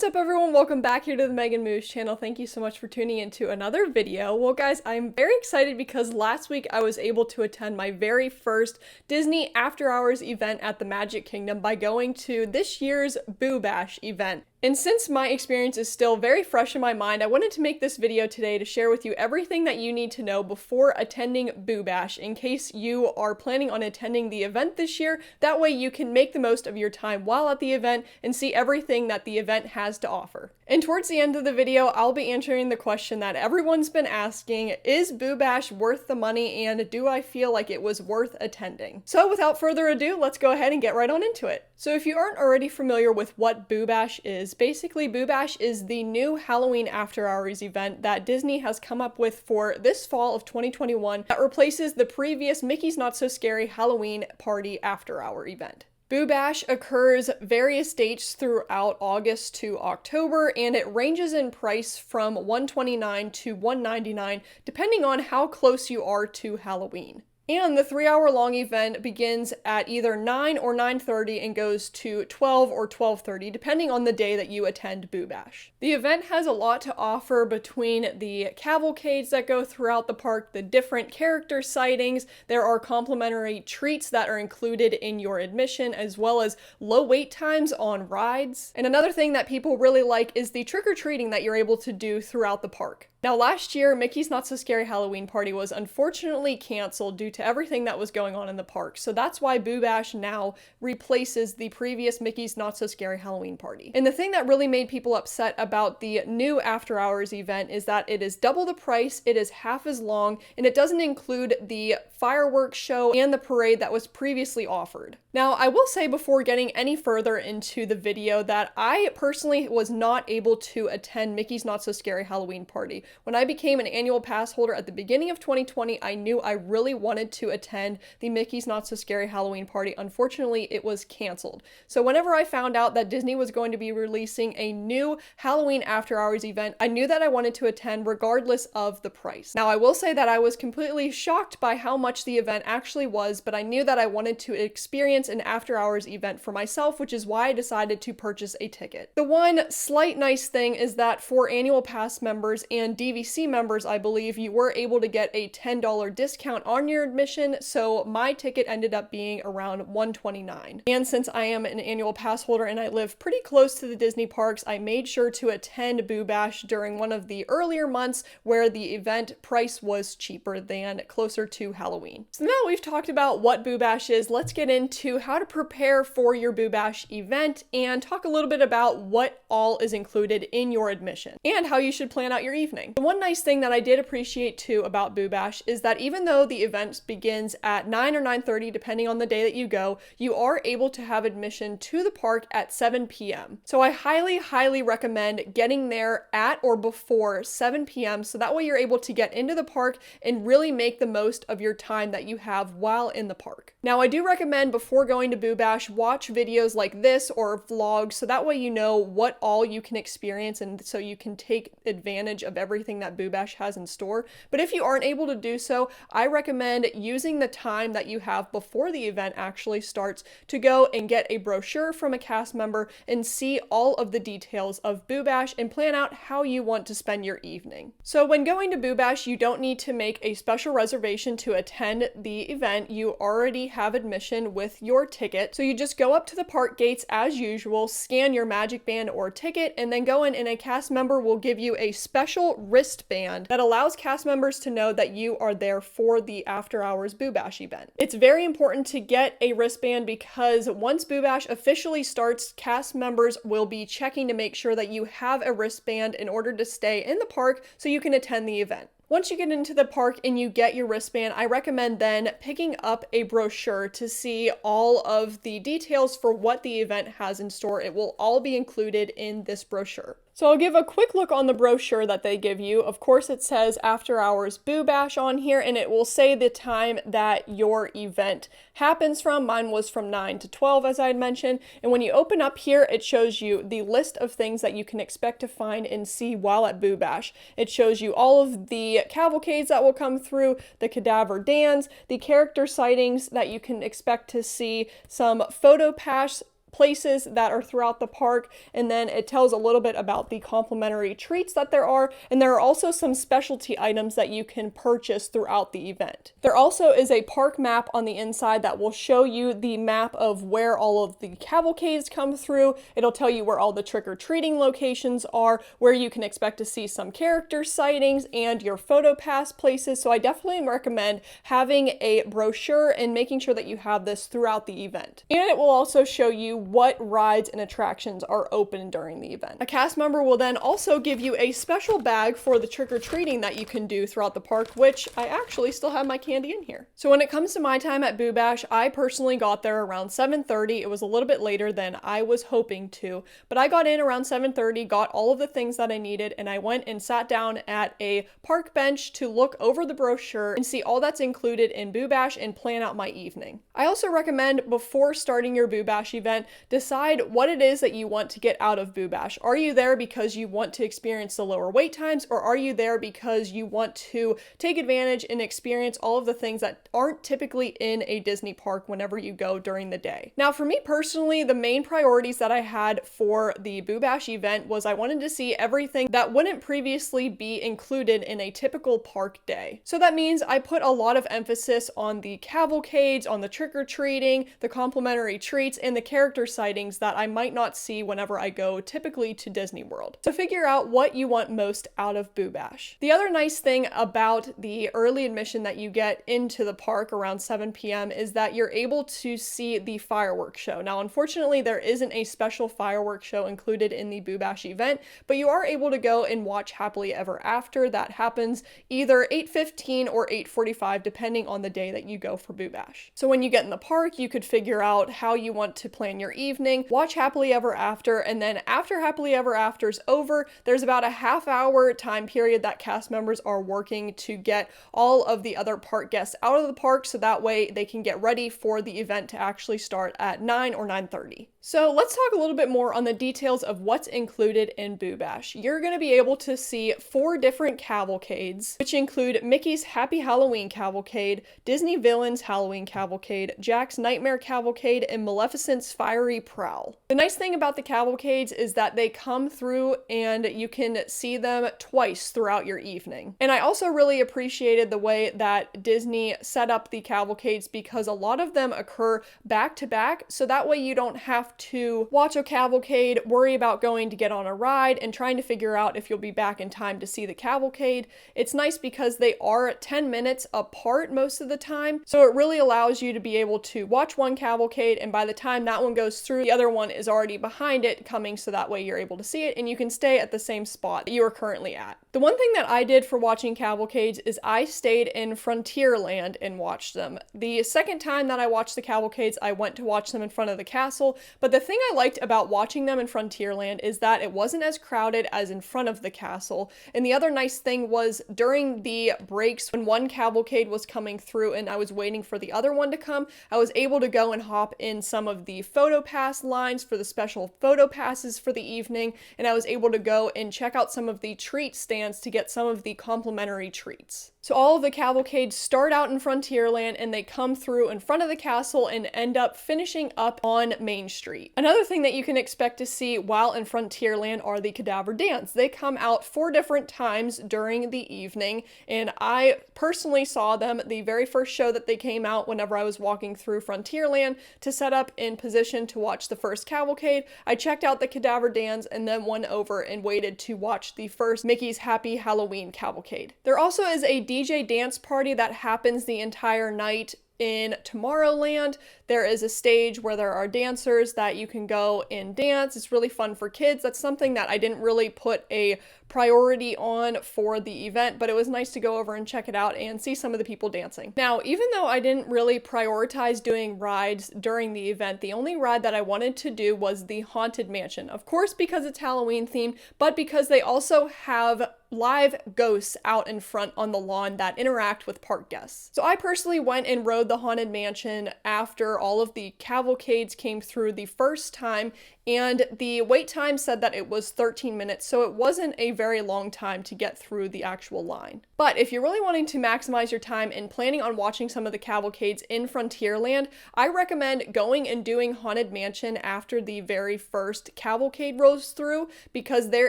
What's up everyone, welcome back here to the Megan Moose channel. Thank you so much for tuning into another video. Well guys, I'm very excited because last week I was able to attend my very first Disney After Hours event at the Magic Kingdom by going to this year's Boo Bash event. And since my experience is still very fresh in my mind, I wanted to make this video today to share with you everything that you need to know before attending Boo Bash in case you are planning on attending the event this year. That way you can make the most of your time while at the event and see everything that the event has to offer. And towards the end of the video, I'll be answering the question that everyone's been asking: is Boo Bash worth the money, and do I feel like it was worth attending? So without further ado, let's go ahead and get right on into it. So if you aren't already familiar with what Boo Bash is, basically Boo Bash is the new Halloween After Hours event that Disney has come up with for this fall of 2021 that replaces the previous Mickey's Not So Scary Halloween Party After Hour event. Boo Bash occurs various dates throughout August to October, and it ranges in price from $129 to $199 depending on how close you are to Halloween. And the 3-hour-long event begins at either 9 or 9:30 and goes to 12 or 12:30, depending on the day that you attend Boo Bash. The event has a lot to offer between the cavalcades that go throughout the park, the different character sightings. There are complimentary treats that are included in your admission, as well as low wait times on rides. And another thing that people really like is the trick-or-treating that you're able to do throughout the park. Now last year, Mickey's Not So Scary Halloween Party was unfortunately canceled due to everything that was going on in the park, so that's why Boo Bash now replaces the previous Mickey's Not So Scary Halloween Party. And the thing that really made people upset about the new After Hours event is that it is double the price, it is half as long, and it doesn't include the fireworks show and the parade that was previously offered. Now, I will say before getting any further into the video that I personally was not able to attend Mickey's Not So Scary Halloween Party. When I became an annual pass holder at the beginning of 2020, I knew I really wanted to attend the Mickey's Not So Scary Halloween Party. Unfortunately, it was canceled. So whenever I found out that Disney was going to be releasing a new Halloween After Hours event, I knew that I wanted to attend regardless of the price. Now, I will say that I was completely shocked by how much the event actually was, but I knew that I wanted to experience an After Hours event for myself, which is why I decided to purchase a ticket. The one slight nice thing is that for annual pass members and DVC members, I believe, you were able to get a $10 discount on your admission, so my ticket ended up being around $129. And since I am an annual pass holder and I live pretty close to the Disney parks, I made sure to attend Boo Bash during one of the earlier months where the event price was cheaper than closer to Halloween. So now we've talked about what Boo Bash is, let's get into how to prepare for your Boo Bash event and talk a little bit about what all is included in your admission and how you should plan out your evening. The one nice thing that I did appreciate too about Boo Bash is that even though the event begins at 9 or 9:30 depending on the day that you go, you are able to have admission to the park at 7 p.m. So I highly recommend getting there at or before 7 p.m. so that way you're able to get into the park and really make the most of your time that you have while in the park. Now, I do recommend before going to Boo Bash, watch videos like this or vlogs so that way you know what all you can experience and so you can take advantage of everything that Boo Bash has in store. But if you aren't able to do so, I recommend using the time that you have before the event actually starts to go and get a brochure from a cast member and see all of the details of Boo Bash and plan out how you want to spend your evening. So when going to Boo Bash, you don't need to make a special reservation to attend the event. You already have admission with your ticket. So you just go up to the park gates as usual, scan your Magic Band or ticket, and then go in and a cast member will give you a special wristband that allows cast members to know that you are there for the After Hours Boo Bash event. It's very important to get a wristband because once Boo Bash officially starts, cast members will be checking to make sure that you have a wristband in order to stay in the park so you can attend the event. Once you get into the park and you get your wristband, I recommend then picking up a brochure to see all of the details for what the event has in store. It will all be included in this brochure. So I'll give a quick look on the brochure that they give you. Of course, it says After Hours Boo Bash on here, and it will say the time that your event happens from. Mine was from 9 to 12, as I had mentioned. And when you open up here, it shows you the list of things that you can expect to find and see while at Boo Bash. It shows you all of the cavalcades that will come through, the cadaver dans, the character sightings that you can expect to see, some photo pass places that are throughout the park, and then it tells a little bit about the complimentary treats that there are, and there are also some specialty items that you can purchase throughout the event. There also is a park map on the inside that will show you the map of where all of the cavalcades come through. It'll tell you where all the trick-or-treating locations are, where you can expect to see some character sightings, and your photo pass places. So I definitely recommend having a brochure and making sure that you have this throughout the event. And it will also show you what rides and attractions are open during the event. A cast member will then also give you a special bag for the trick-or-treating that you can do throughout the park, which I actually still have my candy in here. So when it comes to my time at Boo Bash, I personally got there around 7:30. It was a little bit later than I was hoping to, but I got in around 7:30, got all of the things that I needed, and I went and sat down at a park bench to look over the brochure and see all that's included in Boo Bash and plan out my evening. I also recommend, before starting your Boo Bash event, decide what it is that you want to get out of Boo Bash. Are you there because you want to experience the lower wait times, or are you there because you want to take advantage and experience all of the things that aren't typically in a Disney park whenever you go during the day? Now, for me personally, the main priorities that I had for the Boo Bash event was I wanted to see everything that wouldn't previously be included in a typical park day. So that means I put a lot of emphasis on the cavalcades, on the trick-or-treating, the complimentary treats, and the character sightings that I might not see whenever I go typically to Disney World. So figure out what you want most out of Boo Bash. The other nice thing about the early admission that you get into the park around 7 p.m. is that you're able to see the fireworks show. Now, unfortunately, there isn't a special fireworks show included in the Boo Bash event, but you are able to go and watch Happily Ever After. That happens either 8:15 or 8:45, depending on the day that you go for Boo Bash. So when you get in the park, you could figure out how you want to plan your evening, watch Happily Ever After, and then after Happily Ever After's over, there's about a half-hour time period that cast members are working to get all of the other park guests out of the park, so that way they can get ready for the event to actually start at 9 or 9:30. So let's talk a little bit more on the details of what's included in Boo Bash. You're going to be able to see 4 different cavalcades, which include Mickey's Happy Halloween Cavalcade, Disney Villains Halloween Cavalcade, Jack's Nightmare Cavalcade, and Maleficent's Fiery Prowl. The nice thing about the cavalcades is that they come through and you can see them twice throughout your evening. And I also really appreciated the way that Disney set up the cavalcades, because a lot of them occur back to back, so that way you don't have to watch a cavalcade, worry about going to get on a ride, and trying to figure out if you'll be back in time to see the cavalcade. It's nice because they are 10 minutes apart most of the time, so it really allows you to be able to watch one cavalcade, and by the time that one goes through, the other one is already behind it coming, so that way you're able to see it and you can stay at the same spot that you are currently at. The one thing that I did for watching cavalcades is I stayed in Frontierland and watched them. The second time that I watched the cavalcades, I went to watch them in front of the castle, but the thing I liked about watching them in Frontierland is that it wasn't as crowded as in front of the castle. And the other nice thing was, during the breaks when one cavalcade was coming through and I was waiting for the other one to come, I was able to go and hop in some of the photo pass lines for the special photo passes for the evening, and I was able to go and check out some of the treat stands to get some of the complimentary treats. So all of the cavalcades start out in Frontierland and they come through in front of the castle and end up finishing up on Main Street. Another thing that you can expect to see while in Frontierland are the Cadaver Dance. They come out 4 different times during the evening, and I personally saw them the very first show that they came out whenever I was walking through Frontierland to set up in position to watch the first cavalcade. I checked out the Cadaver Dance and then went over and waited to watch the first Mickey's Happy Halloween Cavalcade. There also is a DJ dance party that happens the entire night in Tomorrowland. There is a stage where there are dancers that you can go and dance. It's really fun for kids. That's something that I didn't really put a priority on for the event, but it was nice to go over and check it out and see some of the people dancing. Now, even though I didn't really prioritize doing rides during the event, the only ride that I wanted to do was the Haunted Mansion. Of course, because it's Halloween themed, but because they also have live ghosts out in front on the lawn that interact with park guests. So I personally went and rode the Haunted Mansion after all of the cavalcades came through the first time, and the wait time said that it was 13 minutes, so it wasn't a very long time to get through the actual line. But if you're really wanting to maximize your time and planning on watching some of the cavalcades in Frontierland, I recommend going and doing Haunted Mansion after the very first cavalcade rolls through, because there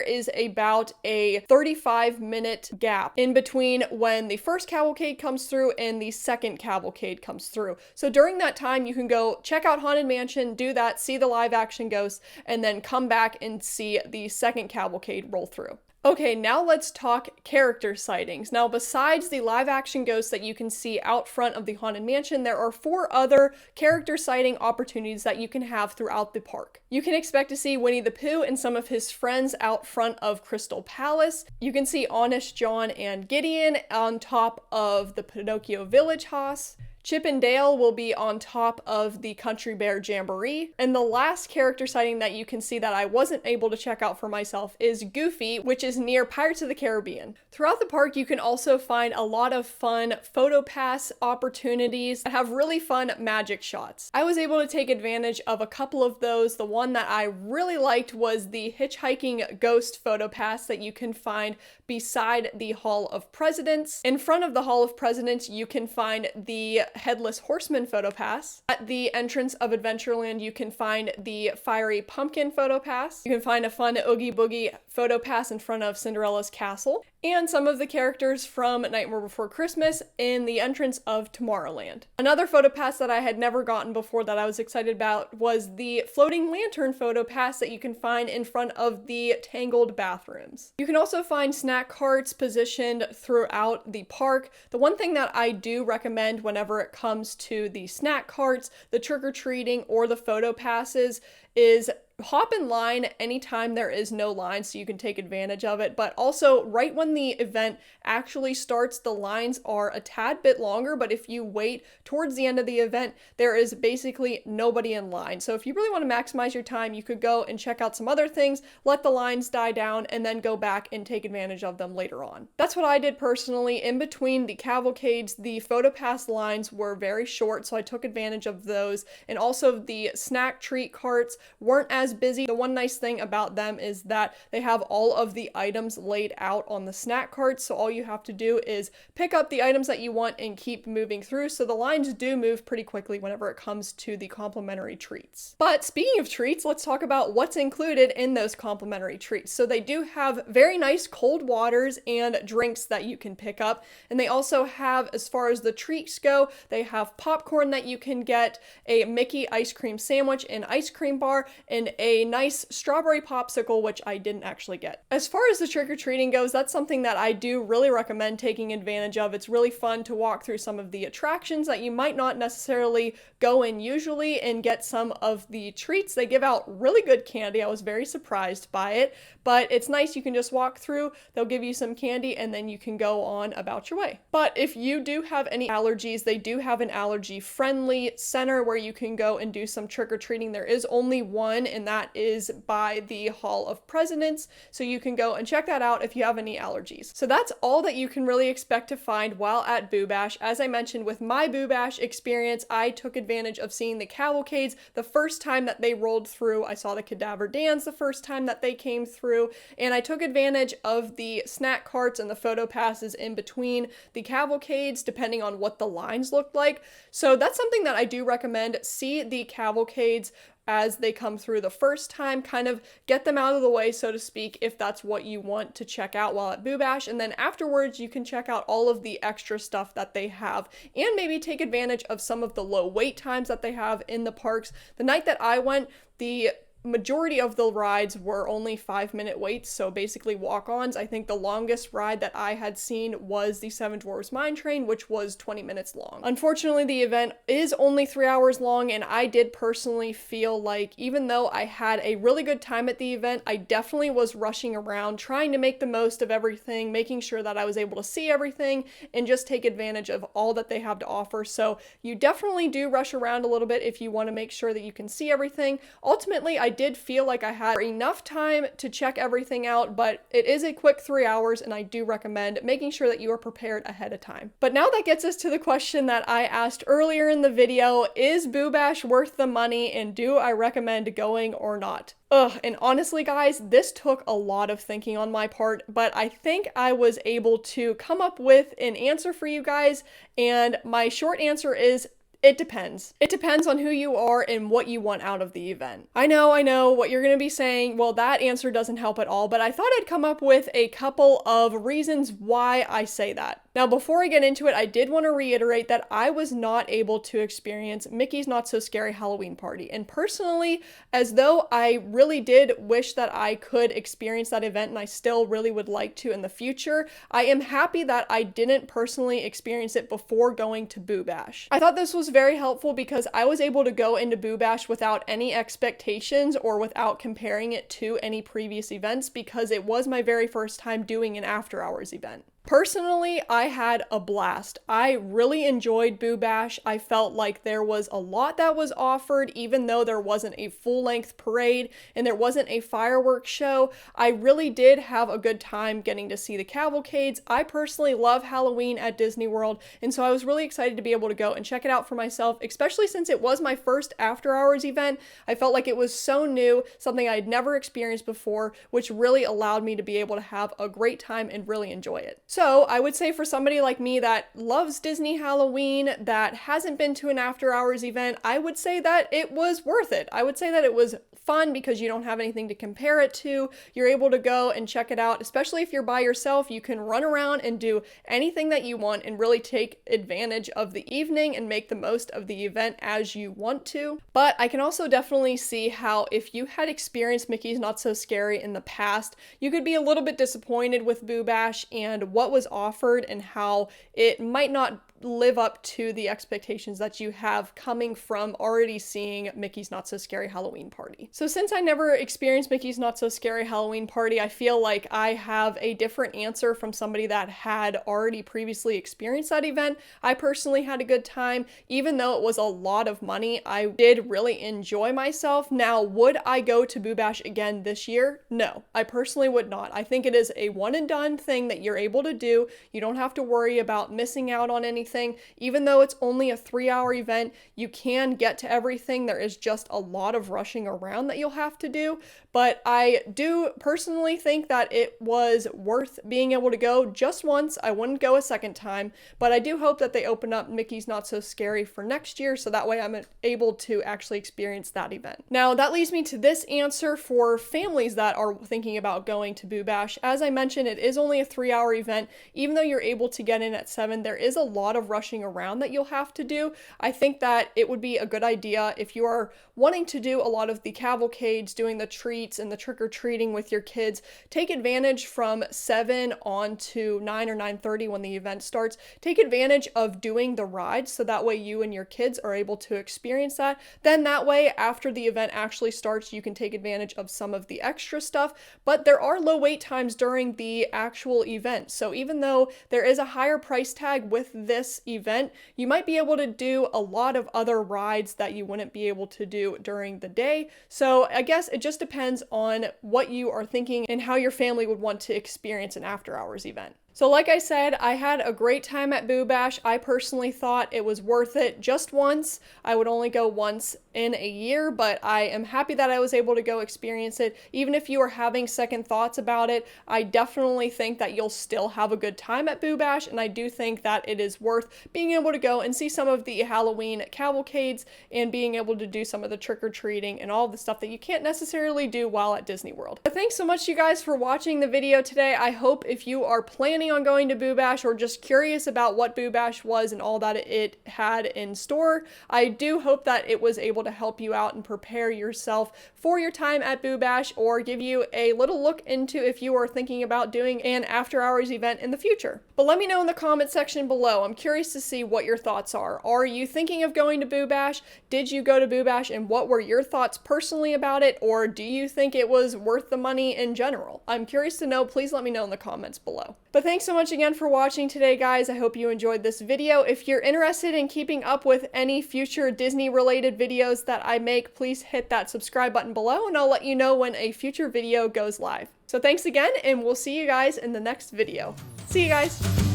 is about a 35-minute gap in between when the first cavalcade comes through and the second cavalcade comes through. So during that time, you can go check out Haunted Mansion, do that, see the live action ghosts, and then come back and see the second cavalcade roll through. Okay, now let's talk character sightings. Now, besides the live action ghosts that you can see out front of the Haunted Mansion, there are 4 other character sighting opportunities that you can have throughout the park. You can expect to see Winnie the Pooh and some of his friends out front of Crystal Palace. You can see Honest John and Gideon on top of the Pinocchio Village House. Chip and Dale will be on top of the Country Bear Jamboree. And the last character sighting that you can see that I wasn't able to check out for myself is Goofy, which is near Pirates of the Caribbean. Throughout the park, you can also find a lot of fun photo pass opportunities that have really fun magic shots. I was able to take advantage of a couple of those. The one that I really liked was the hitchhiking ghost photo pass that you can find beside the Hall of Presidents. In front of the Hall of Presidents, you can find the Headless Horseman photo pass. At the entrance of Adventureland, you can find the Fiery Pumpkin photo pass. You can find a fun Oogie Boogie photo pass in front of Cinderella's castle, and some of the characters from Nightmare Before Christmas in the entrance of Tomorrowland. Another photo pass that I had never gotten before that I was excited about was the Floating Lantern photo pass that you can find in front of the Tangled bathrooms. You can also find snack carts positioned throughout the park. The one thing that I do recommend whenever it comes to the snack carts, the trick-or-treating, or the photo passes is hop in line anytime there is no line so you can take advantage of it, but also right when the event actually starts, the lines are a tad bit longer, but if you wait towards the end of the event, there is basically nobody in line. So if you really want to maximize your time, you could go and check out some other things, let the lines die down, and then go back and take advantage of them later on. That's what I did personally. In between the cavalcades, the photo pass lines were very short, so I took advantage of those, and also the snack treat carts weren't as busy. The one nice thing about them is that they have all of the items laid out on the snack carts, so all you have to do is pick up the items that you want and keep moving through, so the lines do move pretty quickly whenever it comes to the complimentary treats. But speaking of treats, let's talk about what's included in those complimentary treats. So they do have very nice cold waters and drinks that you can pick up, and they also have, as far as the treats go, they have popcorn that you can get, a Mickey ice cream sandwich, an ice cream bar, and a nice strawberry popsicle, which I didn't actually get. As far as the trick-or-treating goes, that's something that I do really recommend taking advantage of. It's really fun to walk through some of the attractions that you might not necessarily go in usually and get some of the treats. They give out really good candy. I was very surprised by it, but it's nice. You can just walk through, they'll give you some candy, and then you can go on about your way. But if you do have any allergies, they do have an allergy-friendly center where you can go and do some trick-or-treating. There is only one, and that is by the Hall of Presidents, so you can go and check that out if you have any allergies. So that's all that you can really expect to find while at Boo Bash. As I mentioned, with my Boo Bash experience, I took advantage of seeing the cavalcades the first time that they rolled through. I saw the Cadaver Dans the first time that they came through, and I took advantage of the snack carts and the photo passes in between the cavalcades, depending on what the lines looked like. So that's something that I do recommend. See the cavalcades as they come through the first time, kind of get them out of the way, so to speak, if that's what you want to check out while at Boo Bash, and then afterwards you can check out all of the extra stuff that they have, and maybe take advantage of some of the low wait times that they have in the parks. The night that I went, the majority of the rides were only 5-minute waits, so basically walk-ons. I think the longest ride that I had seen was the Seven Dwarfs Mine Train, which was 20 minutes long. Unfortunately, the event is only 3 hours long, and I did personally feel like even though I had a really good time at the event, I definitely was rushing around, trying to make the most of everything, making sure that I was able to see everything, and just take advantage of all that they have to offer. So you definitely do rush around a little bit if you want to make sure that you can see everything. Ultimately, I did feel like I had enough time to check everything out, but it is a quick 3 hours and I do recommend making sure that you are prepared ahead of time. But now that gets us to the question that I asked earlier in the video: is Boo Bash worth the money and do I recommend going or not? And honestly guys, this took a lot of thinking on my part, but I think I was able to come up with an answer for you guys, and my short answer is it depends. It depends on who you are and what you want out of the event. I know what you're gonna be saying. Well, that answer doesn't help at all, but I thought I'd come up with a couple of reasons why I say that. Now, before I get into it, I did want to reiterate that I was not able to experience Mickey's Not So Scary Halloween Party. And personally, as though I really did wish that I could experience that event, and I still really would like to in the future, I am happy that I didn't personally experience it before going to Boo Bash. I thought this was very helpful because I was able to go into Boo Bash without any expectations or without comparing it to any previous events, because it was my very first time doing an after hours event. Personally, I had a blast. I really enjoyed Boo Bash. I felt like there was a lot that was offered, even though there wasn't a full-length parade and there wasn't a fireworks show. I really did have a good time getting to see the cavalcades. I personally love Halloween at Disney World, and so I was really excited to be able to go and check it out for myself, especially since it was my first after-hours event. I felt like it was so new, something I'd never experienced before, which really allowed me to be able to have a great time and really enjoy it. So I would say for somebody like me that loves Disney Halloween, that hasn't been to an after hours event, I would say that it was worth it. I would say that it was fun because you don't have anything to compare it to. You're able to go and check it out, especially if you're by yourself. You can run around and do anything that you want and really take advantage of the evening and make the most of the event as you want to. But I can also definitely see how if you had experienced Mickey's Not So Scary in the past, you could be a little bit disappointed with Boo Bash and what was offered and how it might not live up to the expectations that you have coming from already seeing Mickey's Not So Scary Halloween Party. So since I never experienced Mickey's Not So Scary Halloween Party, I feel like I have a different answer from somebody that had already previously experienced that event. I personally had a good time. Even though it was a lot of money, I did really enjoy myself. Now, would I go to Boo Bash again this year? No, I personally would not. I think it is a one and done thing that you're able to do. You don't have to worry about missing out on anything. Even though it's only a 3-hour event, you can get to everything. There is just a lot of rushing around that you'll have to do. But I do personally think that it was worth being able to go just once. I wouldn't go a second time, but I do hope that they open up Mickey's Not So Scary for next year, so that way I'm able to actually experience that event. Now, that leads me to this answer for families that are thinking about going to Boo Bash. As I mentioned, it is only a 3-hour event. Even though you're able to get in at 7, there is a lot of rushing around that you'll have to do. I think that it would be a good idea if you are wanting to do a lot of the cavalcades, doing the treats and the trick-or-treating with your kids. Take advantage from 7 on to 9 or 9:30 when the event starts. Take advantage of doing the rides so that way you and your kids are able to experience that. Then that way, after the event actually starts, you can take advantage of some of the extra stuff. But there are low wait times during the actual event. So even though there is a higher price tag with this event, you might be able to do a lot of other rides that you wouldn't be able to do during the day. So I guess it just depends on what you are thinking and how your family would want to experience an after hours event. So like I said, I had a great time at Boo Bash. I personally thought it was worth it just once. I would only go once in a year, but I am happy that I was able to go experience it. Even if you are having second thoughts about it, I definitely think that you'll still have a good time at Boo Bash, and I do think that it is worth being able to go and see some of the Halloween cavalcades and being able to do some of the trick-or-treating and all the stuff that you can't necessarily do while at Disney World. But thanks so much, you guys, for watching the video today. I hope if you are planning on going to Boo Bash or just curious about what Boo Bash was and all that it had in store, I do hope that it was able to help you out and prepare yourself for your time at Boo Bash, or give you a little look into if you are thinking about doing an after hours event in the future. But let me know in the comment section below. I'm curious to see what your thoughts are. Are you thinking of going to Boo Bash? Did you go to Boo Bash, and what were your thoughts personally about it? Or do you think it was worth the money in general? I'm curious to know. Please let me know in the comments below. But thanks so much again for watching today, guys. I hope you enjoyed this video. If you're interested in keeping up with any future Disney related videos that I make, please hit that subscribe button below and I'll let you know when a future video goes live. So thanks again, and we'll see you guys in the next video. See you guys.